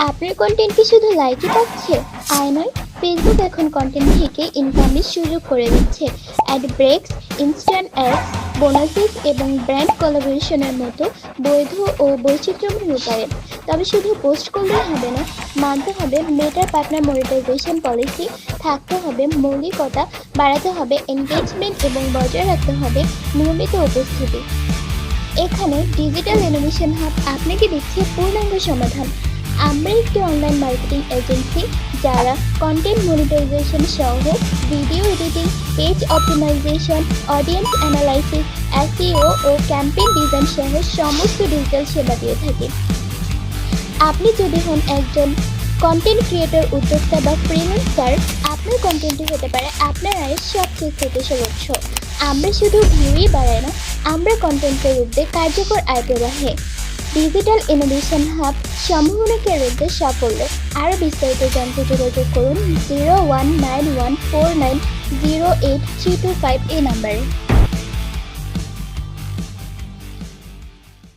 আপনার কন্টেন্ট কি শুধু লাইকই পাচ্ছে? আয় নয়, ফেসবুক এখন কন্টেন্ট থেকে ইনকামের সুযোগ করে দিচ্ছে। Ad breaks, instant ads, bonuses এবং ব্র্যান্ড কোলাবোরেশনের মতো বৈধ ও বৈচিত্র্যময় উপায়ে। তবে শুধু পোস্ট করলেই হবে না, মানতে হবে মেটার পার্টনার মনিটাইজেশন পলিসি, থাকতে হবে মৌলিকতা, বাড়াতে হবে এনগেজমেন্ট এবং বজায় রাখতে হবে নিয়মিত উপস্থিতি। এখানে ডিজিটাল ইনোভেশন হাব আপনাকে দিচ্ছে পূর্ণাঙ্গ সমাধান। আমরা একটি অনলাইন মার্কেটিং এজেন্সি যারা কন্টেন্ট মনিটাইজেশন সহ video editing, page optimization, audience analysis, SEO ও ক্যাম্পেইন ডিজাইন সহ সমস্ত ডিজিটাল সেবা দিয়ে থাকি। আপনি যদি হন একজন কন্টেন্ট ক্রিয়েটর, উদ্যোক্তা বা ফ্রিল্যান্সার, আপনার কন্টেন্টটি হতে পারে আপনার আয়ের সবচেয়ে স্থিতিশীল উৎস। আমরা শুধু ভিউই বাড়াই না, আমরা কন্টেন্টের রূপে কার্যকর আয় প্রবাহে। ডিজিটাল ইনোভেশন হাব সম্ভাবনাকে রূপে সাফল্য। আরও বিস্তারিত জানতে যোগাযোগ করুন 019149083225 এই নাম্বারে।